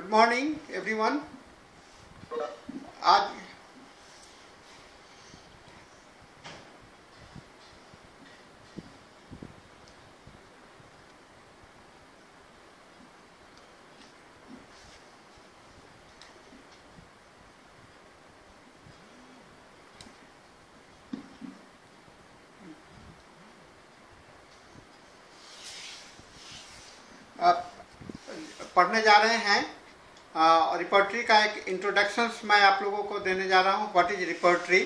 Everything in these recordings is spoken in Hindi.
Good morning everyone. आज पढ़ने जा रहे हैं रिपोर्टरी का एक इंट्रोडक्शंस मैं आप लोगों को देने जा रहा हूँ। व्हाट इज रिपोर्टरी,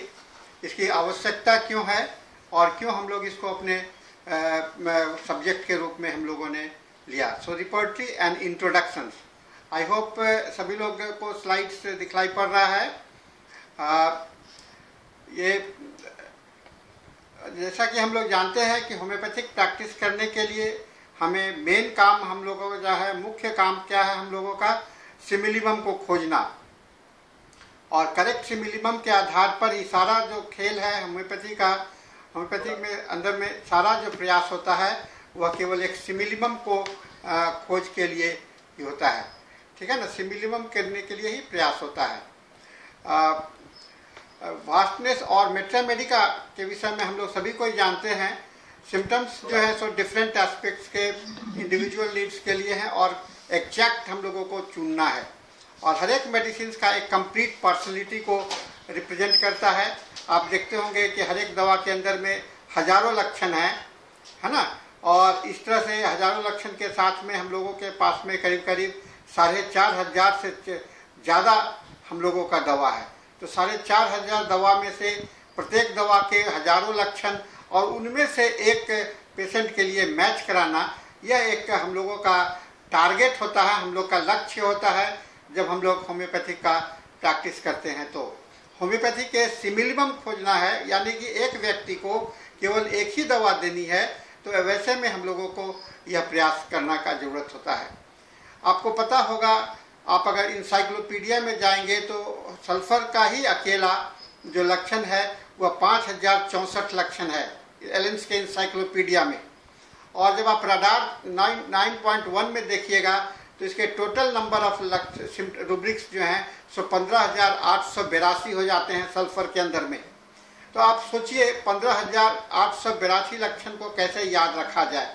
इसकी आवश्यकता क्यों है और क्यों हम लोग इसको अपने सब्जेक्ट के रूप में हम लोगों ने लिया। So repertory and introductions. I hope सभी लोग को स्लाइड्स दिखलाई पड़ रहा है। ये जैसा कि हम लोग जानते हैं कि होम्योपैथिक प्रैक्टिस करने के लिए हमें मेन काम हम लोगों का जो है, मुख्य काम क्या है हम लोगों का, सिमिलिमम को खोजना और करेक्ट सिमिलिमम के आधार पर ही सारा जो खेल है होम्योपैथी में अंदर में सारा जो प्रयास होता है वह केवल एक सिमिलिमम को खोज के लिए ही होता है। ठीक है ना, सिमिलिमम करने के लिए ही प्रयास होता है। वास्टनेस और मेट्रामेडिका के विषय में हम लोग सभी को ही जानते हैं। सिम्टम्स जो है सो डिफरेंट एस्पेक्ट्स के इंडिविजुअल नीड्स के लिए हैं और एग्जैक्ट हम लोगों को चुनना है और हर एक मेडिसिन का एक कंप्लीट पर्सनैलिटी को रिप्रेजेंट करता है। आप देखते होंगे कि हर एक दवा के अंदर में हजारों लक्षण है ना, और इस तरह से हजारों लक्षण के साथ में हम लोगों के पास में करीब करीब 4,500 से ज़्यादा हम लोगों का दवा है। तो 4,500 दवा में से प्रत्येक दवा के हजारों लक्षण और उनमें से एक पेशेंट के लिए मैच कराना, यह एक हम लोगों का टारगेट होता है, हम लोग का लक्ष्य होता है जब हम लोग होम्योपैथी का प्रैक्टिस करते हैं। तो होम्योपैथी के सिमिलिमम खोजना है, यानी कि एक व्यक्ति को केवल एक ही दवा देनी है, तो वैसे में हम लोगों को यह प्रयास करना का जरूरत होता है। आपको पता होगा, आप अगर इंसाइक्लोपीडिया में जाएंगे तो सल्फर का ही अकेला जो लक्षण है वह 5,064 लक्षण है एलेंस के इंसाइक्लोपीडिया में। और जब आप राडार 9.1 में देखिएगा तो इसके टोटल नंबर ऑफ रूब्रिक्स जो हैं सो 15,882 हो जाते हैं सल्फर के अंदर में। तो आप सोचिए 15,882 लक्षण को कैसे याद रखा जाए,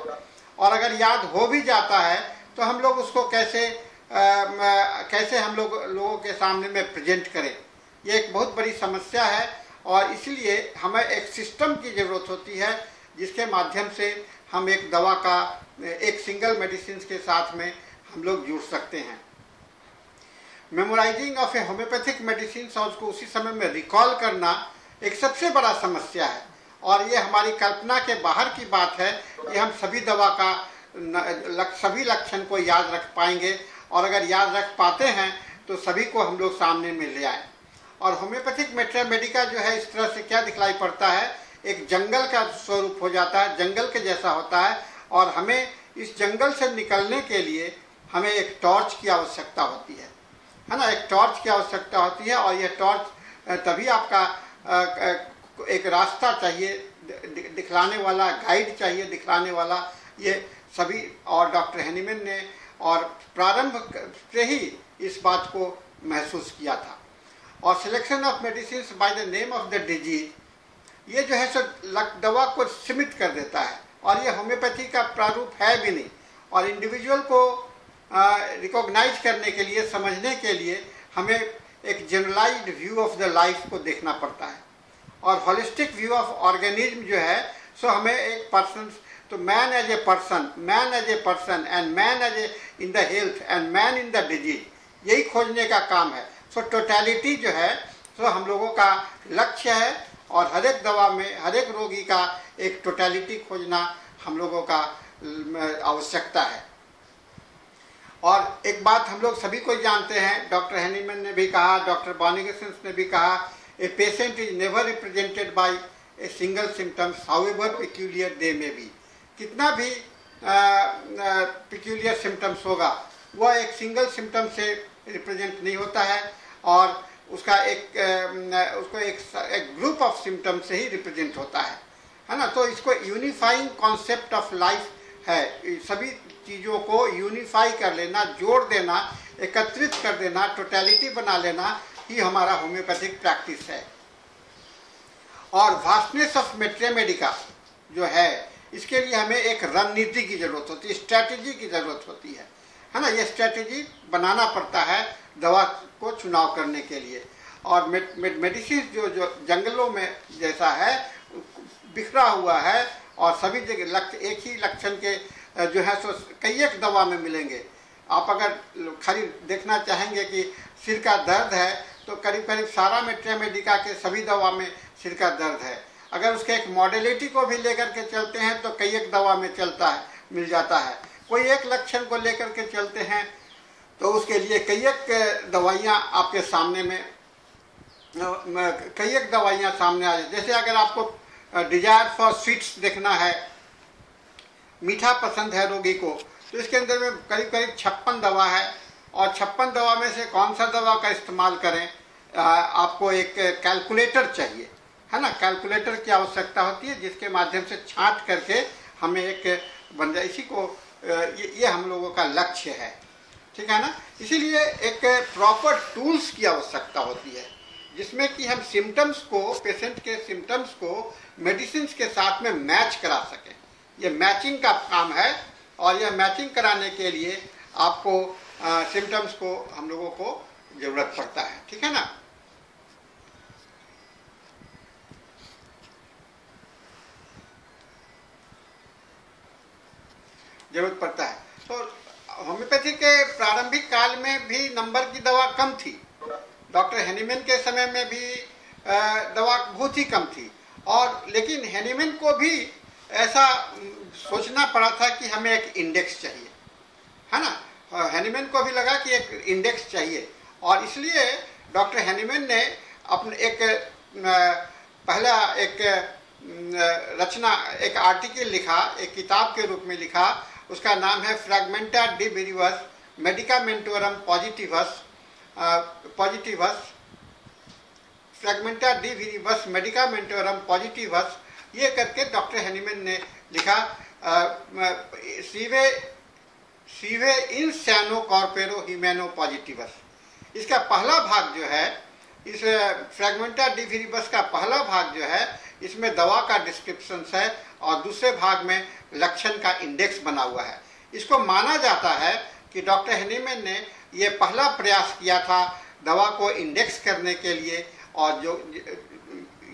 और अगर याद हो भी जाता है तो हम लोग उसको कैसे हम लोगों के सामने में प्रेजेंट करें। ये एक बहुत बड़ी समस्या है और इसलिए हमें एक सिस्टम की ज़रूरत होती है जिसके माध्यम से हम एक दवा का एक सिंगल मेडिसिन के साथ में हम लोग जुड़ सकते हैं। Memorising of a homoeopathic medicine और उसको उसी समय में रिकॉल करना एक सबसे बड़ा समस्या है और ये हमारी कल्पना के बाहर की बात है कि हम सभी दवा का सभी लक्षण को याद रख पाएंगे, और अगर याद रख पाते हैं तो सभी को हम लोग सामने में ले आए। और होम्योपैथिक मेट्रामेडिका जो है इस तरह से क्या दिखलाई पड़ता है, एक जंगल का स्वरूप हो जाता है, जंगल के जैसा होता है, और हमें इस जंगल से निकलने के लिए हमें एक टॉर्च की आवश्यकता होती है ना, एक टॉर्च की आवश्यकता होती है। और यह टॉर्च तभी आपका एक रास्ता चाहिए दिखलाने वाला, गाइड चाहिए दिखलाने वाला। ये सभी और डॉक्टर हैनीमैन ने और प्रारंभ से ही इस बात को महसूस किया था। और selection of medicine by the name of the disease, ये जो है सो दवा को सीमित कर देता है और ये होम्योपैथी का प्रारूप है भी नहीं। और इंडिविजुअल को रिकॉग्नाइज करने के लिए, समझने के लिए हमें एक generalised view of the life को देखना पड़ता है। और होलिस्टिक व्यू ऑफ ऑर्गेनिज्म जो है सो हमें एक पर्सन, तो man as a person and man as a in the health and man in the disease, यही खोजने का काम है। सो टोटलिटी जो है सो हम लोगों का लक्ष्य है और हर एक दवा में हर एक रोगी का एक टोटलिटी खोजना हम लोगों का आवश्यकता है। और एक बात हम लोग सभी को जानते हैं, डॉक्टर हैनीमैन ने भी कहा, डॉक्टर बॉर्निगसन ने भी कहा, a patient is never represented by a single symptoms however peculiar they may be. कितना भी पेक्यूलियर सिम्टम्स होगा वह एक सिंगल सिम्टम से रिप्रेजेंट नहीं होता है और उसको एक ग्रुप ऑफ सिम्टम्स से ही रिप्रेजेंट होता है ना। तो इसको यूनिफाइंग कॉन्सेप्ट ऑफ लाइफ है, सभी चीज़ों को यूनिफाई कर लेना, जोड़ देना, एकत्रित कर देना, टोटलिटी बना लेना ही हमारा होम्योपैथिक प्रैक्टिस है। और वास्टनेस ऑफ मैटर मेडिका जो है, इसके लिए हमें एक रणनीति की जरूरत होती है, स्ट्रैटेजी की जरूरत होती है ना। ये स्ट्रैटेजी बनाना पड़ता है दवा को चुनाव करने के लिए। और मेडिसिन जो जंगलों में जैसा है, बिखरा हुआ है और सभी जगह एक ही लक्षण के जो है सो कई एक दवा में मिलेंगे। आप अगर खाली देखना चाहेंगे कि सिर का दर्द है तो करीब करीब सारा मैटर मेडिका के सभी दवा में सिर का दर्द है। अगर उसके एक मॉडलिटी को भी लेकर के चलते हैं तो कई एक दवा में चलता है, मिल जाता है। कोई एक लक्षण को लेकर के चलते हैं तो उसके लिए कई एक दवाइयाँ आपके सामने में, कई एक दवाइयाँ सामने आ जाए। जैसे अगर आपको डिजायर फॉर स्वीट्स देखना है, मीठा पसंद है रोगी को, तो इसके अंदर में करीब करीब 56 दवा है। और 56 दवा में से कौन सा दवा का इस्तेमाल करें, आपको एक कैलकुलेटर चाहिए, है ना। कैलकुलेटर की आवश्यकता होती है जिसके माध्यम से छांट करके हमें एक बन जाए। इसी को ये हम लोगों का लक्ष्य है, ठीक है ना। इसीलिए एक प्रॉपर टूल्स की आवश्यकता होती है जिसमें कि हम सिम्टम्स को, पेशेंट के सिम्टम्स को मेडिसिन के साथ में मैच करा सकें। ये मैचिंग का काम है और यह मैचिंग कराने के लिए आपको सिम्टम्स को हम लोगों को जरूरत पड़ता है, ठीक है ना। जरूरत पड़ता है। तो होम्योपैथी के प्रारंभिक काल में भी नंबर की दवा कम थी। डॉक्टर हैनीमैन के समय में भी दवा बहुत ही कम थी। और लेकिन हैनीमैन को भी ऐसा सोचना पड़ा था कि हमें एक इंडेक्स चाहिए, है ना। हैनीमैन को भी लगा कि एक इंडेक्स चाहिए और इसलिए डॉक्टर हैनीमैन ने अपने एक पहला एक रचना, एक आर्टिकल लिखा, एक किताब के रूप में लिखा। उसका नाम है फ्रैगमेंटा डी विरिवस मेडिकामेंटोरम पॉजिटिवस, फ्रैगमेंटा डी विरिवस मेडिकामेंटोरम पॉजिटिवस, ये करके डॉक्टर हैनीमैन ने लिखा। सीवे इन सैनो कॉर्पेरो हिमेनो पॉजिटिवस। इसका पहला भाग जो है, इस फ्रैगमेंटा डी विरिवस का पहला भाग जो है, इसमें दवा का डिस्क्रिप्शन है और दूसरे भाग में लक्षण का इंडेक्स बना हुआ है। इसको माना जाता है कि डॉक्टर हैनीमैन ने ये पहला प्रयास किया था दवा को इंडेक्स करने के लिए, और जो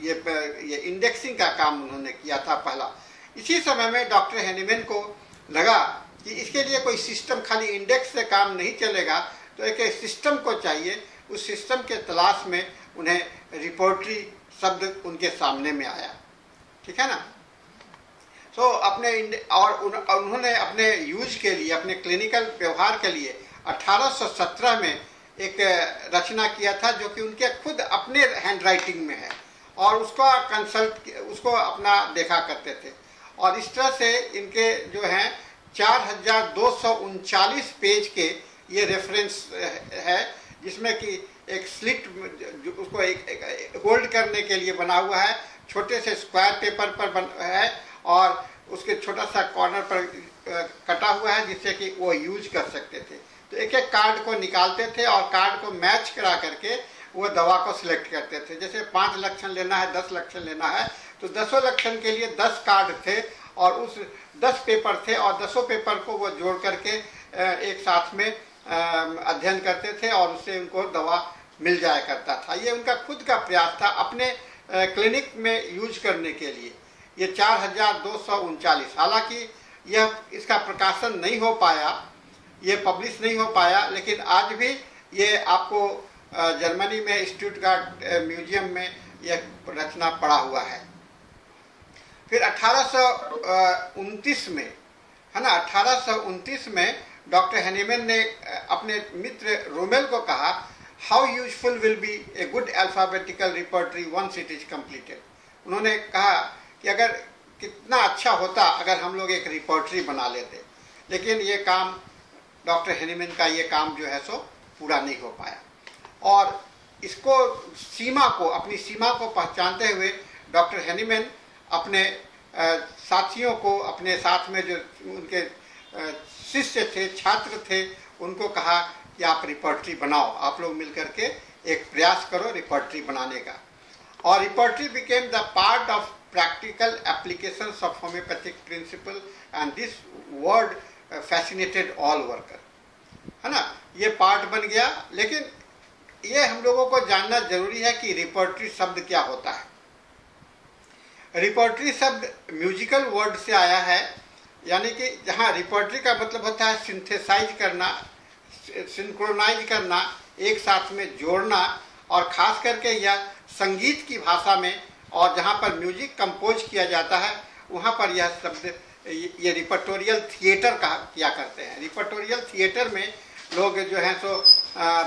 ये इंडेक्सिंग का काम उन्होंने किया था पहला। इसी समय में डॉक्टर हैनीमैन को लगा कि इसके लिए कोई सिस्टम, खाली इंडेक्स से काम नहीं चलेगा, तो एक सिस्टम को चाहिए। उस सिस्टम के तलाश में उन्हें रिपोर्टरी शब्द उनके सामने में आया, ठीक है ना। तो उन्होंने अपने यूज के लिए, अपने क्लिनिकल व्यवहार के लिए 1817 में एक रचना किया था जो कि उनके खुद अपने हैंडराइटिंग में है और उसको अपना देखा करते थे। और इस तरह से इनके जो हैं 4239 पेज के ये रेफरेंस है, जिसमें कि एक स्लिट उसको एक होल्ड करने के लिए बना हुआ है, छोटे से स्क्वायर पेपर पर है और उसके छोटा सा कॉर्नर पर कटा हुआ है जिससे कि वो यूज कर सकते थे। तो एक एक कार्ड को निकालते थे और कार्ड को मैच करा करके वो दवा को सिलेक्ट करते थे। जैसे 5 लक्षण लेना है, 10 लक्षण लेना है, तो 10 लक्षण के लिए 10 कार्ड थे और उस 10 पेपर थे और 10 पेपर को वो जोड़ करके एक साथ में अध्ययन करते थे और उससे उनको दवा मिल जाया करता था। ये उनका खुद का प्रयास था अपने क्लिनिक में यूज करने के लिए। ये 4239, हालांकि यह इसका प्रकाशन नहीं हो पाया, ये पब्लिश नहीं हो पाया, लेकिन आज भी ये आपको जर्मनी में स्टुटगार्ट म्यूजियम में यह रचना पड़ा हुआ है। फिर 1829 में, है ना, 1829 में डॉक्टर हैनीमैन ने अपने मित्र रोमेल को कहा, how useful will be a good alphabetical repertory once it is completed. उन्होंने कहा कि अगर कितना अच्छा होता अगर हम लोग एक रिपोर्टरी बना लेते, लेकिन ये काम डॉक्टर हैनीमैन का ये काम जो है सो पूरा नहीं हो पाया। और इसको अपनी सीमा को पहचानते हुए डॉक्टर हैनीमैन अपने साथियों को, अपने साथ में जो उनके शिष्य थे, छात्र थे, उनको कहा कि आप रिपोर्टरी बनाओ, आप लोग मिलकर के एक प्रयास करो रिपोर्टरी बनाने का। और repertory became the part of practical applications of homoeopathic principle and this word fascinated all worker, है ना, ये पार्ट बन गया। लेकिन ये हम लोगों को जानना जरूरी है कि रिपोर्टरी शब्द क्या होता है। रिपोर्टरी शब्द म्यूजिकल वर्ड से आया है, यानी कि जहाँ रिपोर्टरी का मतलब होता है सिंथेसाइज करना, सिंक्रोनाइज करना, एक साथ में जोड़ना, और ख़ास करके यह संगीत की भाषा में, और जहाँ पर म्यूजिक कंपोज किया जाता है वहाँ पर यह शब्द, ये रिपर्टोरियल थिएटर का किया करते हैं। रिपर्टोरियल थिएटर में लोग जो हैं सो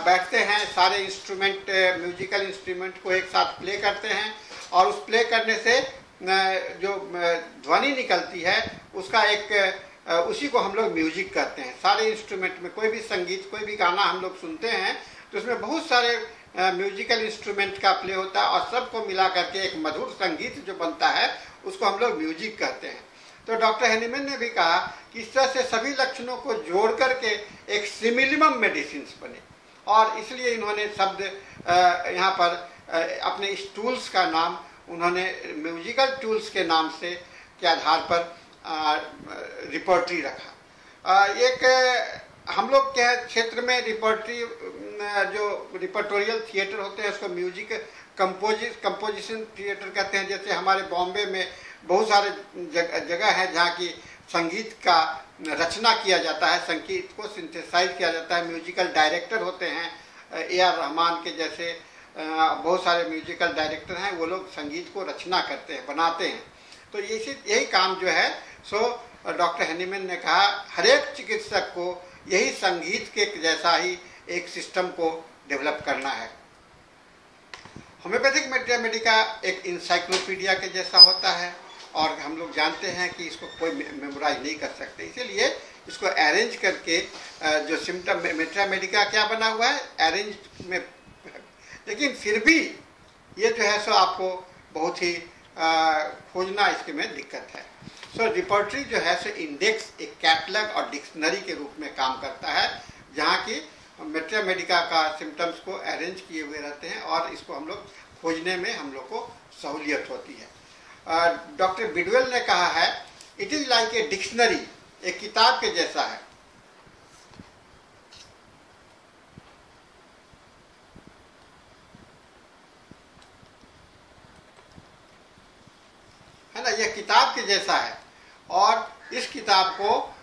बैठते हैं, सारे इंस्ट्रूमेंट, म्यूजिकल इंस्ट्रूमेंट को एक साथ प्ले करते हैं, और उस प्ले करने से जो ध्वनि निकलती है उसका एक, उसी को हम लोग म्यूजिक कहते हैं। सारे इंस्ट्रूमेंट में कोई भी संगीत, कोई भी गाना हम लोग सुनते हैं तो उसमें बहुत सारे म्यूजिकल इंस्ट्रूमेंट का प्ले होता है, और सबको मिला करके एक मधुर संगीत जो बनता है उसको हम लोग म्यूजिक कहते हैं। तो डॉक्टर हैनीमैन ने भी कहा कि इस तरह से सभी लक्षणों को जोड़ करके एक सिमिलिमम मेडिसिन बने, और इसलिए इन्होंने शब्द यहाँ पर अपने इस टूल्स का नाम उन्होंने म्यूजिकल टूल्स के नाम से के आधार पर रिपोर्टरी रखा। एक हम लोग के क्षेत्र में रिपोर्टरी, जो रिपर्टोरियल थिएटर होते हैं उसको म्यूजिक कंपोजिशन थिएटर कहते हैं। जैसे हमारे बॉम्बे में बहुत सारे जगह है जहाँ की संगीत का रचना किया जाता है, संगीत को सिंथेसाइज किया जाता है। म्यूजिकल डायरेक्टर होते हैं, A.R. रहमान के जैसे बहुत सारे म्यूजिकल डायरेक्टर हैं, वो लोग संगीत को रचना करते हैं, बनाते हैं। तो यही काम जो है सो डॉक्टर हैनीमैन ने कहा हर एक चिकित्सक को यही संगीत के जैसा ही एक सिस्टम को डेवलप करना है। होम्योपैथिक मेडिका एक इंसाइक्लोपीडिया के जैसा होता है, और हम लोग जानते हैं कि इसको कोई मेमोराइज नहीं कर सकते, इसीलिए इसको अरेंज करके जो सिम्टम, मेडिका क्या बना हुआ है, अरेंज में, लेकिन फिर भी ये जो है सो आपको बहुत ही खोजना इसके में दिक्कत है। सो रिपोर्टरी जो है सो इंडेक्स, एक कैटलॉग और डिक्शनरी के रूप में काम करता है, जहाँ की मेडिका का सिम्टम्स को अरेंज किए हुए रहते हैं, और इसको हम लोग खोजने में हम लोग को सहूलियत होती है। डॉक्टर बिडवेल ने कहा है it is like a dictionary, एक किताब के जैसा है। है ना, यह किताब के जैसा है, और इस किताब को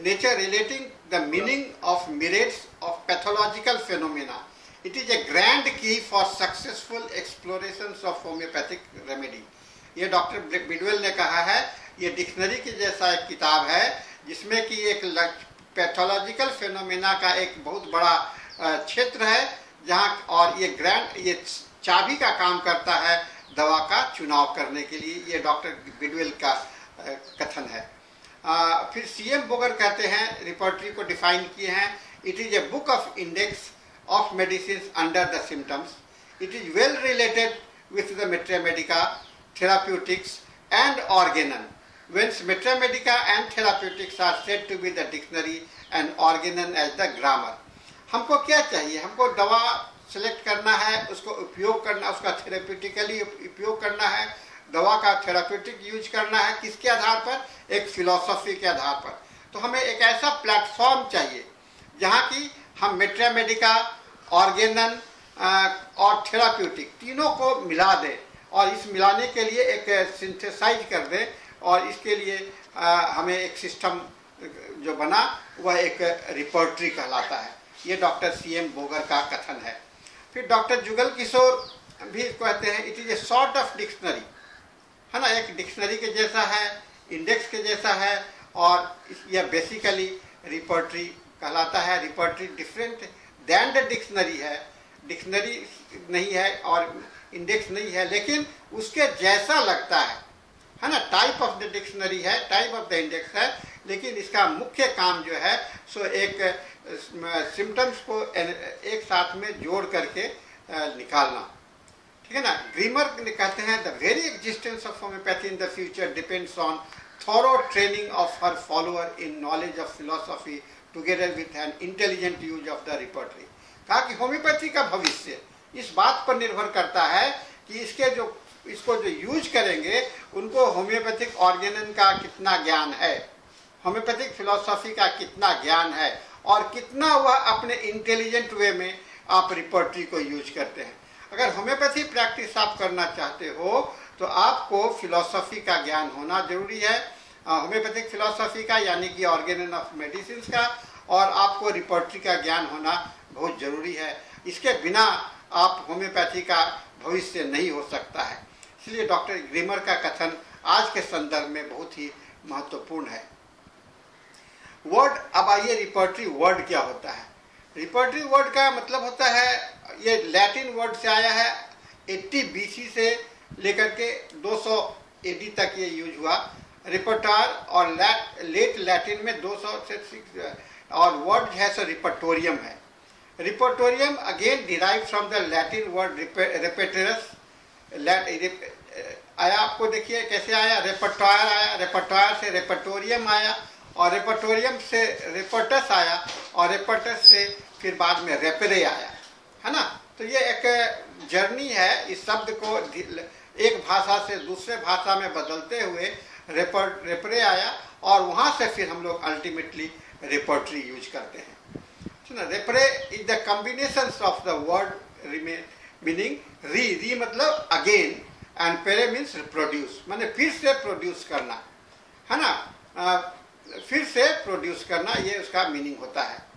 nature relating the meaning of merits of pathological phenomena, it is a grand key for successful explorations of homeopathic remedy. ये डॉक्टर बिडवेल ने कहा है ये डिक्शनरी के जैसा एक किताब है, जिसमें कि एक पैथोलॉजिकल फेनोमेना का एक बहुत बड़ा क्षेत्र है, जहाँ, और ये चाबी का काम करता है दवा का चुनाव करने के लिए। ये डॉक्टर बिडवेल का कथन है। फिर सीएम बोगर कहते हैं, रिपोर्टरी को डिफाइन किए हैं, it is a book of index of medicines under the symptoms. It is well related with the Metra-Medica, therapeutics and organon. Whence Metra-Medica and therapeutics are said to be the dictionary and organon as the grammar. हमको क्या चाहिए, हमको दवा सेलेक्ट करना है, उसको उपयोग करना, उसका थेराप्यूटिकली उपयोग करना है, दवा का थेराप्यूटिक यूज करना है, किसके आधार पर, एक फिलॉसफी के आधार पर। तो हमें एक ऐसा प्लेटफॉर्म चाहिए जहाँ की हम मेट्रा-मेडिका, ऑर्गेनन और थेराप्यूटिक तीनों को मिला दें, और इस मिलाने के लिए एक सिंथेसाइज कर दें, और इसके लिए हमें एक सिस्टम जो बना वह एक रिपोर्टरी कहलाता है। ये डॉक्टर सीएम बोगर का कथन है। फिर डॉक्टर जुगल किशोर भी कहते हैं it is a sort of dictionary, है ना, एक डिक्शनरी के जैसा है, इंडेक्स के जैसा है, और यह बेसिकली रिपोर्टरी कहलाता है। Repertory different than the dictionary है, डिक्शनरी नहीं है और इंडेक्स नहीं है, लेकिन उसके जैसा लगता है ना, टाइप ऑफ द डिक्शनरी है, टाइप ऑफ द इंडेक्स है, लेकिन इसका मुख्य काम जो है सो एक सिम्टम्स को एक साथ में जोड़ करके निकालना। ठीक है ना। ग्रीमर कहते हैं the very existence of homeopathy in the future depends on thorough training of her follower in knowledge of philosophy together with an intelligent use of the repertory. कहा कि होम्योपैथी का भविष्य इस बात पर निर्भर करता है कि इसको जो यूज करेंगे उनको होम्योपैथिक ऑर्गेनन का कितना ज्ञान है, होम्योपैथिक फिलॉसफी का कितना ज्ञान है, और कितना वह अपने इंटेलिजेंट वे में आप रिपर्टरी को यूज करते हैं। अगर होम्योपैथी प्रैक्टिस आप करना चाहते हो तो आपको फिलॉसफी का ज्ञान होना जरूरी है, होम्योपैथिक फिलॉसफी का यानी कि ऑर्गेनन ऑफ मेडिसिन का, और आपको रिपर्टरी का ज्ञान होना बहुत जरूरी है। इसके बिना आप होम्योपैथी का भविष्य नहीं हो सकता है। इसलिए डॉक्टर ग्रीमर का कथन आज के संदर्भ में बहुत ही महत्वपूर्ण है। वर्ड, अब आइए रिपर्टरी वर्ड क्या होता है। रिपर्टरी वर्ड का मतलब होता है, ये लैटिन वर्ड से आया है, 80 BC से लेकर के 200 AD तक ये यूज हुआ। रिपर्टार और लेट लैटिन में 200 से 6, और वर्ड है सो रिपर्टोरियम है। Repertorium again derive from the Latin word repetarus, आया, आपको देखिए कैसे आया, रेपर्टोयर आया, रेपर्टोयर से रेपर्टोरियम आया, और रेपर्टोरियम से रेपर्टस आया, और रेपर्टस से फिर बाद में रेपरे आया, है ना। तो ये एक जर्नी है, इस शब्द को एक भाषा से दूसरे भाषा में बदलते हुए रेपरे आया, और वहाँ से फिर हम लोग अल्टीमेटली रिपर्टरी यूज करते हैं। Repere is the combination of the word meaning re मतलब again, and pere means produce, माने फिर से प्रोड्यूस करना, है ना, फिर से प्रोड्यूस करना, ये उसका मीनिंग होता है।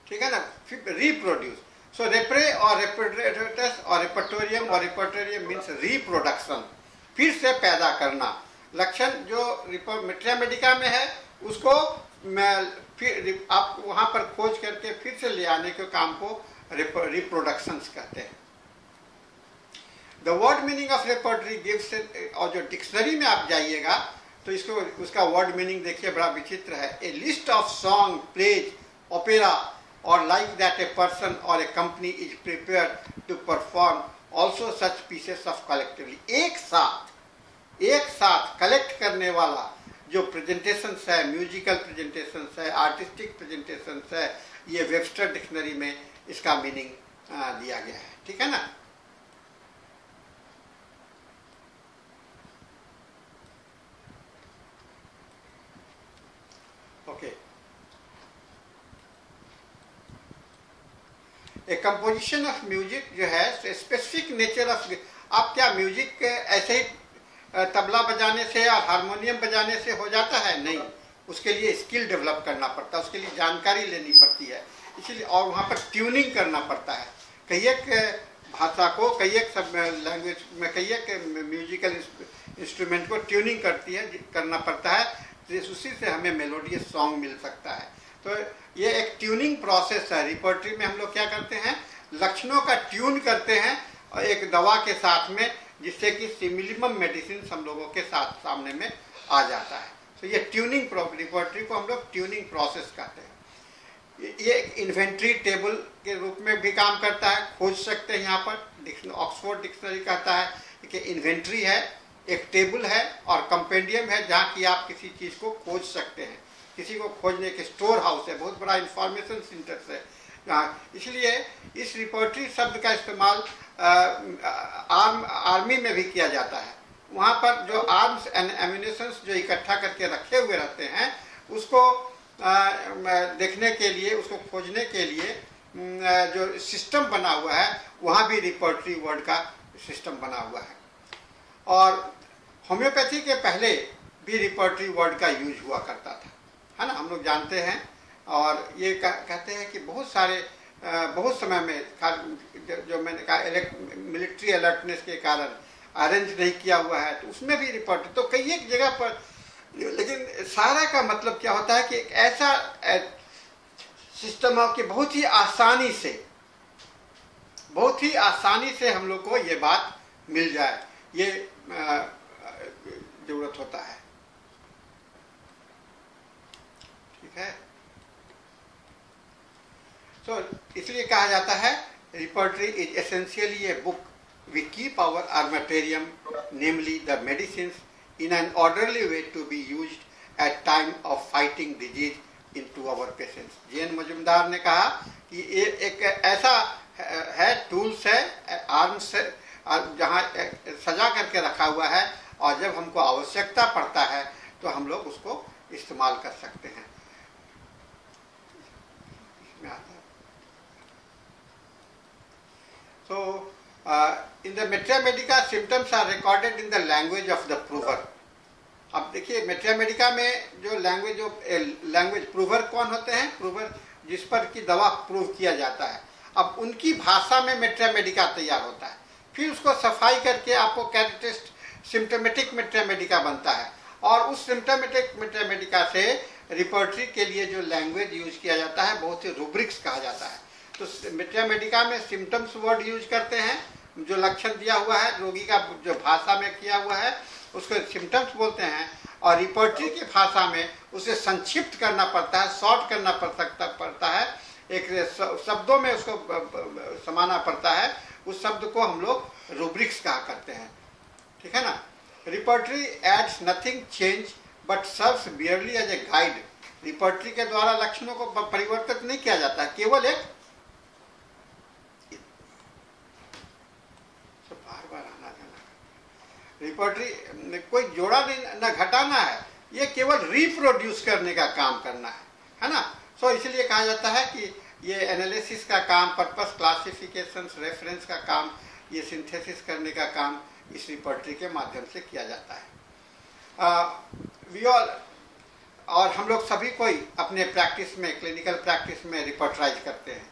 ठीक है ना, रिप्रोड्यूस। सो रेपरे और रेपर्टस और रेपर्टोरियम और रिपर्टोरियम मीन्स रिप्रोडक्शन, फिर से पैदा करना। लक्षण जो मिट्रिया मेडिका में है उसको फिर आप वहां पर खोज करके फिर से ले आने के काम को रिप्रोडक्शंस कहते हैं। The word meaning of repertory gives, और जो डिक्शनरी में आप जाइएगा तो इसको उसका वर्ड मीनिंग देखिए, बड़ा विचित्र है। A list of song, plays, opera और लाइक दैट ए पर्सन और a company is prepared to perform also such pieces of collectively. एक साथ कलेक्ट करने वाला जो प्रेजेंटेशंस है, म्यूजिकल प्रेजेंटेशंस है, आर्टिस्टिक प्रेजेंटेशंस है, ये वेबस्टर डिक्शनरी में इसका मीनिंग दिया गया है। ठीक है ना। Okay, A composition of music जो है स्पेसिफिक नेचर ऑफ, आप क्या म्यूजिक ऐसे ही तबला बजाने से या हारमोनियम बजाने से हो जाता है? नहीं, उसके लिए स्किल डेवलप करना पड़ता है, उसके लिए जानकारी लेनी पड़ती है, इसीलिए, और वहाँ पर ट्यूनिंग करना पड़ता है। कई एक भाषा को, कई एक सब लैंग्वेज में, कई एक म्यूजिकल इंस्ट्रूमेंट को ट्यूनिंग करना पड़ता है, उसी से हमें मेलोडियस सॉन्ग मिल सकता है। तो ये एक ट्यूनिंग प्रोसेस है। रिपर्टरी में हम लोग क्या करते हैं, लक्षणों का ट्यून करते हैं और एक दवा के साथ में, जिससे कि सिमिलिमम मेडिसिन हम लोगों के साथ सामने में आ जाता है। तो ये ट्यूनिंग, रिपर्टरी को हम लोग ट्यूनिंग प्रोसेस कहते हैं। ये इन्वेंट्री टेबल के रूप में भी काम करता है, खोज सकते हैं। यहाँ पर ऑक्सफोर्ड डिक्शनरी कहता है कि इन्वेंट्री है, एक टेबल है और कंपेंडियम है, जहाँ की आप किसी चीज़ को खोज सकते हैं। किसी को खोजने के स्टोर हाउस है, बहुत बड़ा इंफॉर्मेशन सेंटर है। इसलिए इस रिपर्टरी शब्द का इस्तेमाल आर्मी में भी किया जाता है। वहाँ पर जो आर्म्स एंड एम्यूनिशंस जो इकट्ठा करके रखे हुए रहते हैं, उसको देखने के लिए, उसको खोजने के लिए जो सिस्टम बना हुआ है, वहाँ भी रिपर्टरी वर्ड का सिस्टम बना हुआ है। और होम्योपैथी के पहले भी रिपर्टरी वर्ड का यूज हुआ करता था, है ना, हम लोग जानते हैं। और ये कहते हैं कि बहुत समय में जो मैंने कहा मिलिट्री अलर्टनेस के कारण अरेंज नहीं किया हुआ है, तो उसमें भी रिपोर्ट, तो कई एक जगह पर, लेकिन सारा का मतलब क्या होता है कि एक ऐसा सिस्टम हो कि बहुत ही आसानी से हम लोग को ये बात मिल जाए, ये जरूरत होता है। ठीक है। तो इसलिए कहा जाता है repertory is essentially a book we keep our armamentarium namely the medicine in an orderly way to be used at time of fighting disease in to our patients. JN Majumdar ने कहा कि ये एक ऐसा है, टूल्स है, आर्म्स है, जहाँ सजा करके रखा हुआ है, और जब हमको आवश्यकता पड़ता है तो हम लोग उसको इस्तेमाल कर सकते हैं। So, in the Maitreya Medica, symptoms are recorded in the language of the prover. अब देखिए Maitreya Medica में जो लैंग्वेज प्रूवर कौन होते हैं? प्रूवर जिस पर की दवा प्रूव किया जाता है। अब उनकी भाषा में Maitreya Medica तैयार होता है, फिर उसको सफाई करके आपको कैरेक्टरिस्ट सिम्टोमेटिक Maitreya Medica बनता है, और उस सिम्टोमेटिक Maitreya Medica से रिपर्टरी के लिए जो लैंग्वेज यूज किया जाता है बहुत ही रूब्रिक्स कहा जाता है। तो Maitreya Medica में सिम्टम्स वर्ड यूज करते हैं, जो लक्षण दिया हुआ है रोगी का जो भाषा में किया हुआ है उसको सिम्टम्स बोलते हैं, और रिपर्टरी की भाषा में उसे संक्षिप्त करना पड़ता है, शॉर्ट करना पड़ता है, एक शब्दों में उसको समाना पड़ता है। उस शब्द को हम लोग रूब्रिक्स कहा करते हैं, ठीक है ना। Repertory adds nothing change but serves merely as a guide. Repertory के द्वारा लक्षणों को परिवर्तित नहीं किया जाता है, केवल एक रिपर्टरी कोई जोड़ा नहीं न घटाना है, ये केवल रिप्रोड्यूस करने का काम करना है ना। सो इसलिए कहा जाता है कि ये एनालिसिस का काम, पर्पस, क्लासिफिकेशन, रेफरेंस का काम, ये सिंथेसिस करने का काम इस रिपर्टरी के माध्यम से किया जाता है। और हम लोग सभी कोई अपने प्रैक्टिस में, क्लिनिकल प्रैक्टिस में रिपर्टराइज करते हैं,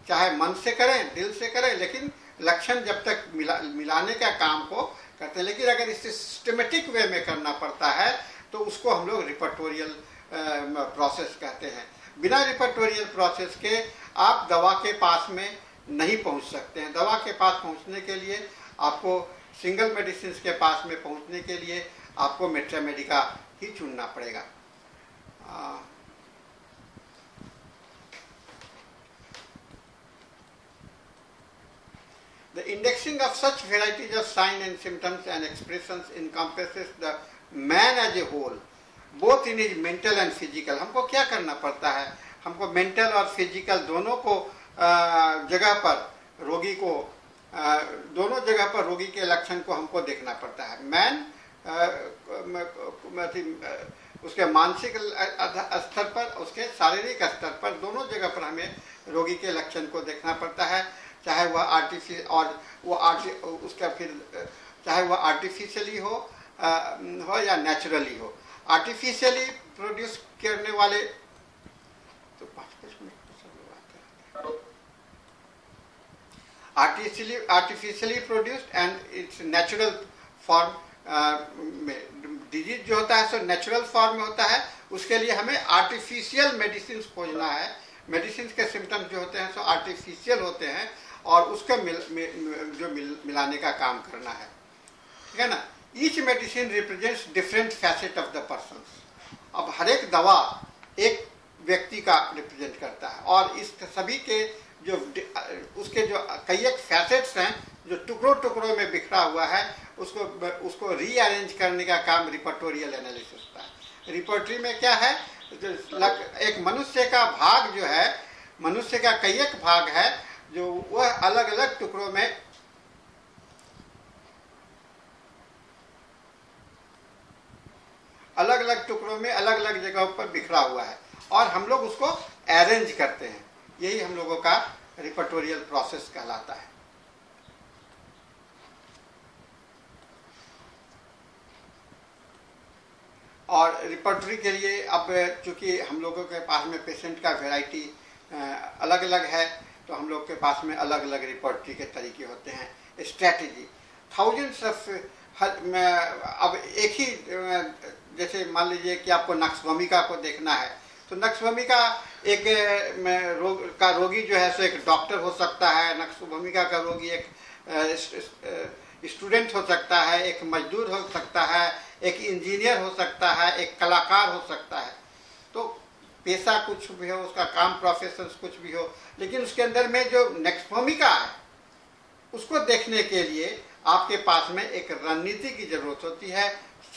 चाहे मन से करें, दिल से करें, लेकिन लक्षण जब तक मिलाने का काम को करते हैं। लेकिन अगर इसे सिस्टमेटिक वे में करना पड़ता है तो उसको हम लोग रिपर्टोरियल प्रोसेस कहते हैं। बिना रिपर्टोरियल प्रोसेस के आप दवा के पास में नहीं पहुंच सकते हैं। दवा के पास पहुंचने के लिए आपको सिंगल मेडिसिन के पास में पहुंचने के लिए आपको Maitreya Medica ही चुनना पड़ेगा। The indexing of such varieties of signs and symptoms and expressions encompasses the man as a whole, both in his mental and physical. हमको क्या करना पड़ता है? हमको मेंटल और फिजिकल दोनों को जगह पर रोगी को दोनों जगह पर रोगी के लक्षण को हमको देखना पड़ता है। मैन उसके मानसिक स्तर पर, उसके शारीरिक स्तर पर, दोनों जगह पर हमें रोगी के लक्षण को देखना पड़ता है, चाहे वह चाहे वह आर्टिफिशियली हो या नेचुरली हो। आर्टिफिशियली प्रोड्यूस करने वाले तो 5-5 minute artificially produced and it's natural form में डिजीज जो होता है सो नेचुरल फॉर्म में होता है। उसके लिए हमें आर्टिफिशियल मेडिसिन खोजना है। मेडिसिन के सिम्टम्स जो होते हैं सो आर्टिफिशियल होते हैं, और उसका मिलाने का काम करना है, ठीक है ना। Each medicine represents different facet of the person. अब हर एक दवा एक व्यक्ति का रिप्रेजेंट करता है, और इस सभी के जो उसके जो कई एक फैसेट्स हैं जो टुकड़ों टुकड़ों में बिखरा हुआ है, उसको रीअरेंज करने का काम रिपर्टोरियल एनालिसिस का है। रिपर्टरी में क्या है, एक मनुष्य का भाग जो है, मनुष्य का कई एक भाग है जो वह अलग अलग टुकड़ों में अलग अलग जगहों पर बिखरा हुआ है, और हम लोग उसको अरेंज करते हैं। यही हम लोगों का रिपर्टोरियल प्रोसेस कहलाता है। और रिपर्टरी के लिए अब चूंकि हम लोगों के पास में पेशेंट का वैरायटी अलग अलग है, तो हम लोग के पास में अलग अलग रिपर्टरी के तरीके होते हैं। स्ट्रैटेजी थाउजेंड्स ऑफ, अब एक ही जैसे मान लीजिए कि आपको नक्सभूमिका को देखना है, तो नक्सभूमिका एक रोगी जो है सो एक डॉक्टर हो सकता है, नक्सभूमिका का रोगी एक स्टूडेंट हो सकता है, एक मजदूर हो सकता है, एक इंजीनियर हो सकता है, एक कलाकार हो सकता है। तो पेशा कुछ भी हो, उसका काम प्रोफेशन कुछ भी हो, लेकिन उसके अंदर में जो नेक्स्ट भूमिका है उसको देखने के लिए आपके पास में एक रणनीति की जरूरत होती है,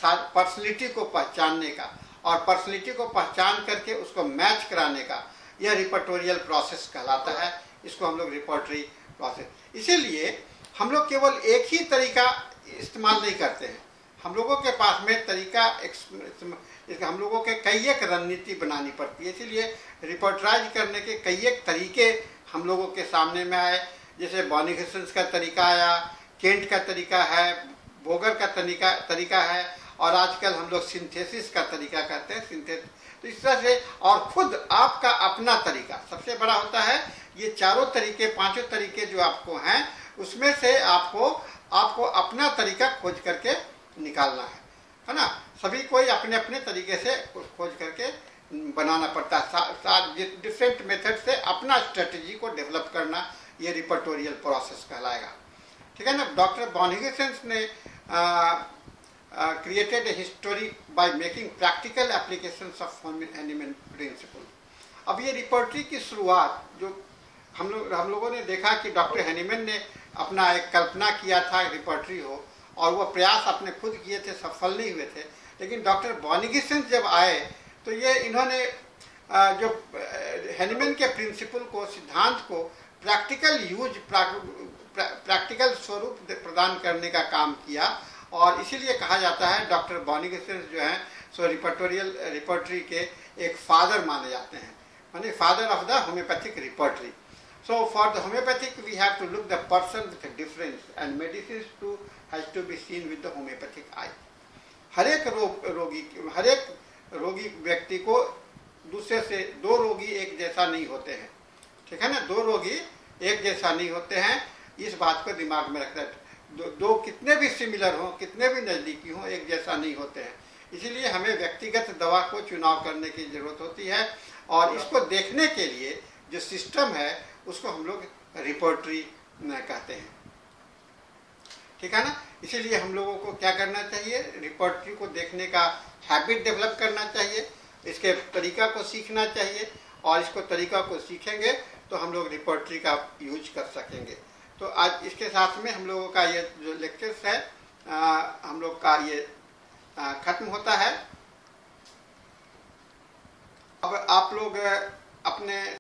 पर्सनैलिटी को पहचानने का, और पर्सनैलिटी को पहचान करके उसको मैच कराने का, यह रिपर्टोरियल प्रोसेस कहलाता है। इसको हम लोग रिपर्टरी प्रोसेस, इसीलिए हम लोग केवल एक ही तरीका इस्तेमाल नहीं करते हैं, हम लोगों के पास में तरीका हम लोगों के कई एक रणनीति बनानी पड़ती है। इसीलिए रिपोर्टराइज करने के कई एक तरीके हम लोगों के सामने में आए, जैसे बॉनिगेसन का तरीका आया, केंट का तरीका है, बोगर का तरीका है, और आजकल हम लोग सिंथेसिस का तरीका कहते हैं, सिंथेसिस। तो इस तरह से, और खुद आपका अपना तरीका सबसे बड़ा होता है। ये चारों तरीके, पांचों तरीके जो आपको हैं, उसमें से आपको अपना तरीका खोज करके निकालना है ना। सभी कोई अपने अपने तरीके से खोज करके बनाना पड़ता है, डिफरेंट मेथड से अपना स्ट्रेटजी को डेवलप करना, ये रिपर्टोरियल प्रोसेस कहलाएगा, ठीक है ना। डॉक्टर बॉनिगेसन ने created a history by making practical applications of Hahnemann principle। अब ये रिपोर्टरी की शुरुआत जो हम लोगों ने देखा कि डॉक्टर हैनीमैन ने अपना एक कल्पना किया था रिपोर्टरी हो, और वो प्रयास अपने खुद किए थे, सफल नहीं हुए थे। लेकिन डॉक्टर बॉनिगेसन जब आए तो ये इन्होंने जो हैनीमैन के प्रिंसिपल को, सिद्धांत को प्रैक्टिकल स्वरूप प्रदान करने का काम किया, और इसीलिए कहा जाता है डॉक्टर बॉनिगेसन जो हैं सो रिपर्टरी के एक फादर माने जाते हैं, माने father of the homeopathic repertory. So for the homeopathic we have to look the person with difference and medicine has to be seen with the homeopathic eye. हर एक रोगी व्यक्ति को दूसरे से, दो रोगी एक जैसा नहीं होते हैं, ठीक है ना, दो रोगी एक जैसा नहीं होते हैं, इस बात को दिमाग में रखना। दो कितने भी सिमिलर हों, कितने भी नज़दीकी हों, एक जैसा नहीं होते हैं। इसीलिए हमें व्यक्तिगत दवा को चुनाव करने की ज़रूरत होती है, और इसको देखने के लिए जो सिस्टम है उसको हम लोग रिपोर्टरी कहते हैं, ठीक है ना। इसीलिए हम लोगों को क्या करना चाहिए, रिपोर्टरी को देखने का हैबिट डेवलप करना चाहिए, इसके तरीका को सीखना चाहिए, और इसको तरीका को सीखेंगे तो हम लोग रिपोर्टरी का यूज कर सकेंगे। तो आज इसके साथ में हम लोगों का ये जो लेक्चर्स है हम लोग का ये खत्म होता है। अब आप लोग अपने